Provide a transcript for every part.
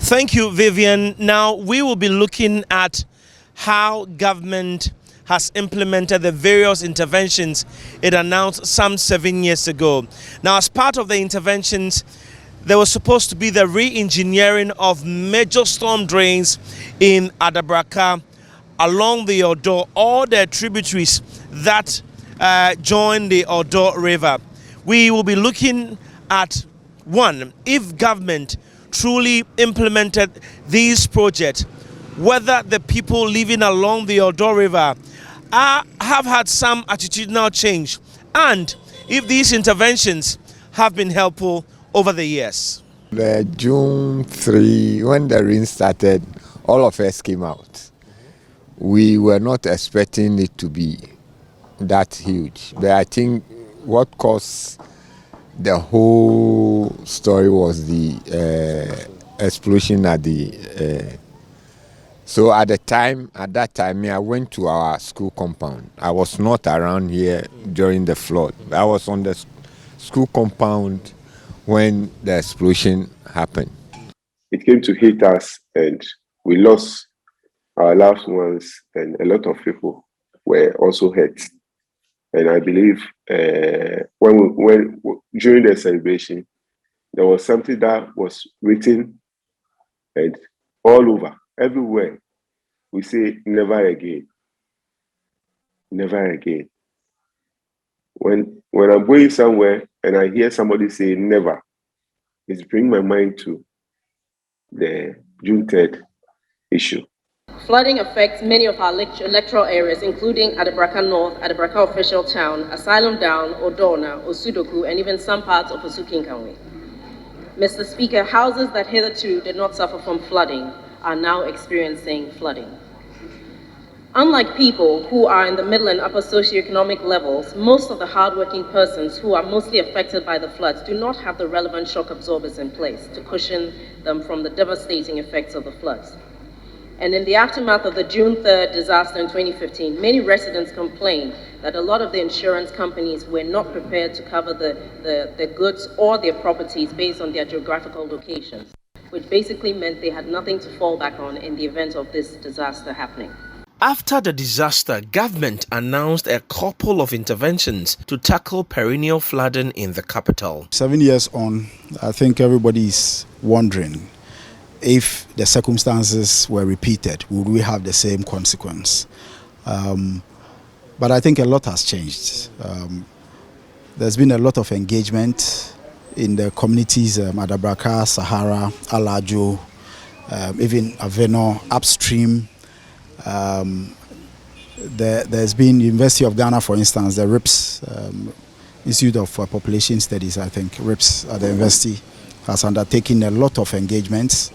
Thank you, Vivian. Now we will be looking at how government has implemented the various interventions it announced some 7 years ago. Now, as part of the interventions, there was supposed to be the re-engineering of major storm drains in Adabraka, along the Odo, all the tributaries that join the Odo River. We will be looking at, one, if government truly implemented these projects, whether the people living along the Odo River have had some attitudinal change, and if these interventions have been helpful over the years. The June 3, when the rain started, all of us came out. We were not expecting it to be that huge, but I think what caused the whole story was the explosion at the so at that time, I went to our school compound. I was not around here during the flood. I was on the school compound when the explosion happened. It came to hit us, and we lost our loved ones, and a lot of people were also hurt. And I believe when during the celebration, there was something that was written, and all over, everywhere, we say, never again. Never again. When I'm going somewhere and I hear somebody say never, it's bringing my mind to the June 3rd issue. Flooding affects many of our electoral areas, including Adabraka North, Adabraka Official Town, Asylum Down, Odona, Osudoku, and even some parts of Osukinkanwe. Mr. Speaker, houses that hitherto did not suffer from flooding are now experiencing flooding. Unlike people who are in the middle and upper socioeconomic levels, most of the hardworking persons who are mostly affected by the floods do not have the relevant shock absorbers in place to cushion them from the devastating effects of the floods. And in the aftermath of the June 3rd disaster in 2015, many residents complained that a lot of the insurance companies were not prepared to cover the goods or their properties based on their geographical locations, which basically meant they had nothing to fall back on in the event of this disaster happening. After the disaster, government announced a couple of interventions to tackle perennial flooding in the capital. 7 years on, I think everybody's wondering if the circumstances were repeated, would we have the same consequence? But I think a lot has changed. There's been a lot of engagement in the communities, Adabraka, Sahara, Alajo, even Aveno, upstream. There's been University of Ghana, for instance, the RIPS, Institute of Population Studies, I think, RIPS at the university, has undertaken a lot of engagements.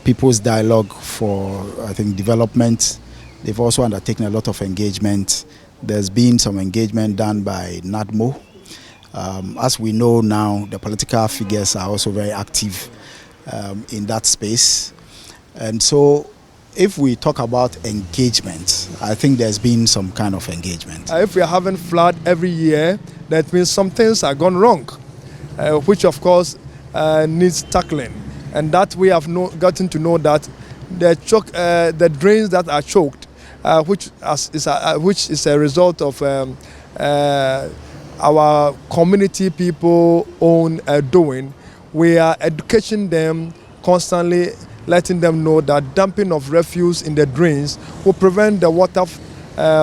People's Dialogue for, I think, Development, they've also undertaken a lot of engagement. There's been some engagement done by NADMO. As we know now, the political figures are also very active in that space. And so if we talk about engagement, I think there's been some kind of engagement. If we are having flood every year, that means some things are gone wrong, which of course needs tackling. And that we have gotten to know that the drains that are choked, which is a result of our community people own doing. We are educating them constantly, letting them know that dumping of refuse in the drains will prevent the water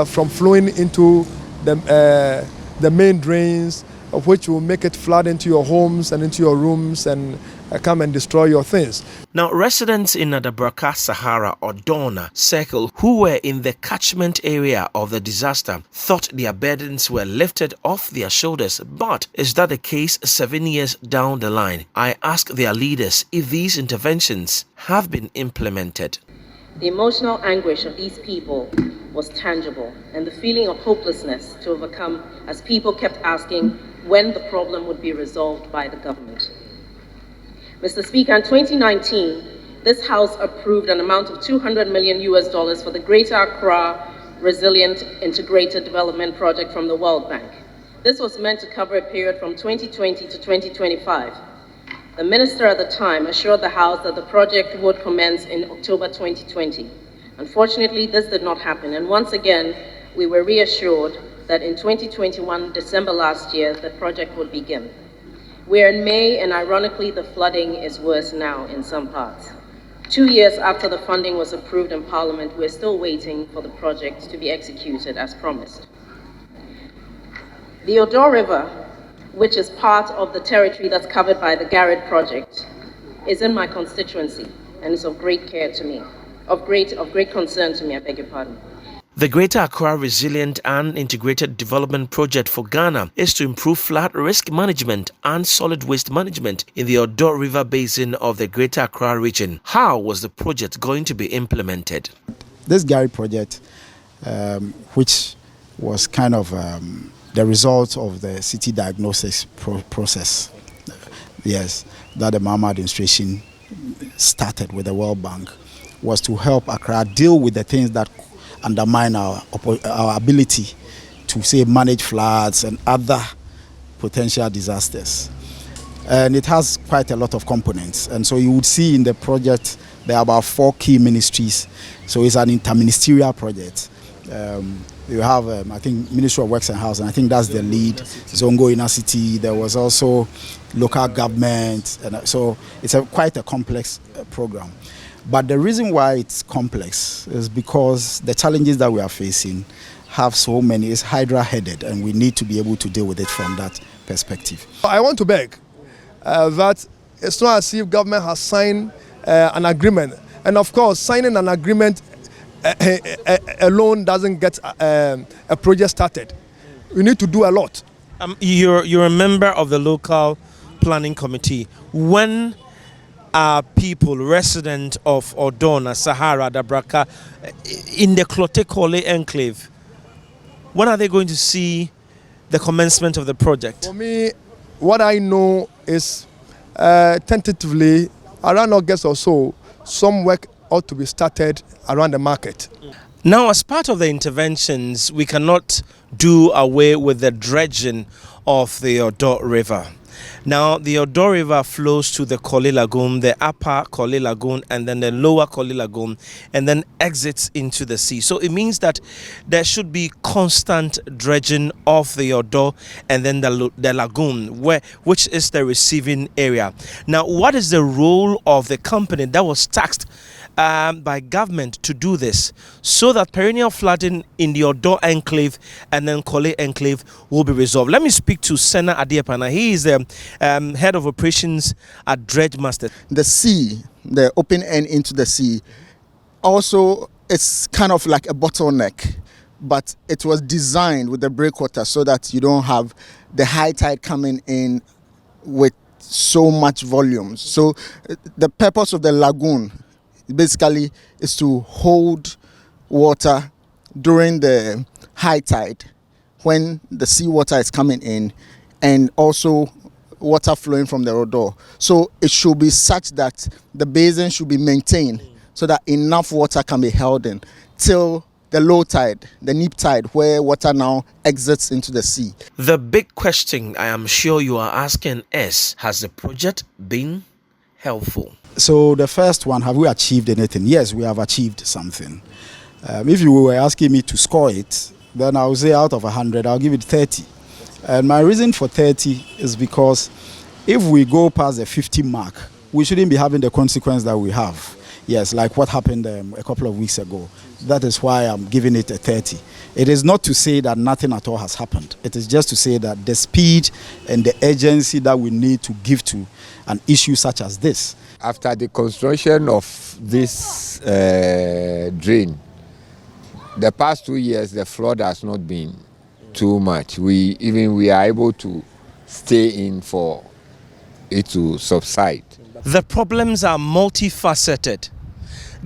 from flowing into the main drains, which will make it flood into your homes and into your rooms and come and destroy your things. Now, residents in Adabraka, Sahara, or Dona Circle who were in the catchment area of the disaster thought their burdens were lifted off their shoulders. But is that the case 7 years down the line? I asked their leaders if these interventions have been implemented. The emotional anguish of these people was tangible, and the feeling of hopelessness to overcome as people kept asking when the problem would be resolved by the government. Mr. Speaker, in 2019, this House approved an amount of $200 million for the Greater Accra Resilient Integrated Development Project from the World Bank. This was meant to cover a period from 2020 to 2025. The minister at the time assured the House that the project would commence in October 2020. Unfortunately, this did not happen, and once again, we were reassured that in 2021, December last year, the project would begin. We are in May, and ironically, the flooding is worse now in some parts. 2 years after the funding was approved in Parliament, we're still waiting for the project to be executed as promised. The Odo River, which is part of the territory that's covered by the Garrett project, is in my constituency and is of great care to me, of great concern to me, I beg your pardon. The Greater Accra Resilient and Integrated Development Project for Ghana is to improve flood risk management and solid waste management in the Odo River Basin of the Greater Accra region. How was the project going to be implemented? This Garrett project, which was kind of the result of the city diagnosis process, yes, that the Mahama administration started with the World Bank, was to help Accra deal with the things that undermine our ability to, say, manage floods and other potential disasters. And it has quite a lot of components. And so you would see in the project there are about 4 key ministries. So it's an interministerial project. You have, I think, Ministry of Works and Housing. I think that's the lead. Zongo Inner City. There was also local government. And so it's quite a complex program. But the reason why it's complex is because the challenges that we are facing have so many, it's hydra-headed, and we need to be able to deal with it from that perspective. I want to beg that it's not as if government has signed an agreement. And of course, signing an agreement alone doesn't get a project started. We need to do a lot. You're a member of the local planning committee. When are people, resident of Odona, Sahara, Dabraka, in the Klote-Kole enclave, when are they going to see the commencement of the project? For me, what I know is tentatively, around August or so, some work ought to be started around the market. Now, as part of the interventions, we cannot do away with the dredging of the Odo River. Now, the Odo River flows to the Kole Lagoon, the upper Kole Lagoon, and then the lower Kole Lagoon, and then exits into the sea. So it means that there should be constant dredging of the Odo and then the lagoon, which is the receiving area. Now, what is the role of the company that was taxed by government to do this, so that perennial flooding in the Odo enclave and then Kole enclave will be resolved? Let me speak to Sena Adiepana. He is the head of operations at Dredge Master. The sea, the open end into the sea, also it's kind of like a bottleneck, but it was designed with the breakwater so that you don't have the high tide coming in with so much volume. So the purpose of the lagoon basically is to hold water during the high tide when the seawater is coming in, and also water flowing from the Odo. So it should be such that the basin should be maintained so that enough water can be held in till the low tide, the neap tide, where water now exits into the sea. The big question I am sure you are asking is, has the project been helpful? So the first one, have we achieved anything? Yes, we have achieved something. If you were asking me to score it, then I would say out of 100, I'll give it 30. And my reason for 30 is because if we go past the 50 mark, we shouldn't be having the consequence that we have. Yes, like what happened a couple of weeks ago. That is why I'm giving it a 30. It is not to say that nothing at all has happened. It is just to say that the speed and the urgency that we need to give to an issue such as this. After the construction of this drain, the past 2 years, the flood has not been too much. We are able to stay in for it to subside. The problems are multifaceted.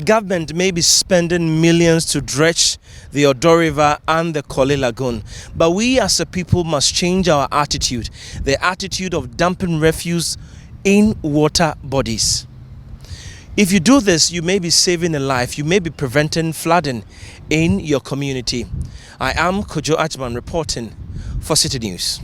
Government may be spending millions to dredge the Odo River and the Kole Lagoon, but we as a people must change our attitude, the attitude of dumping refuse in water bodies. If you do this, you may be saving a life, you may be preventing flooding in your community. I am Kojo Ajman reporting for City News.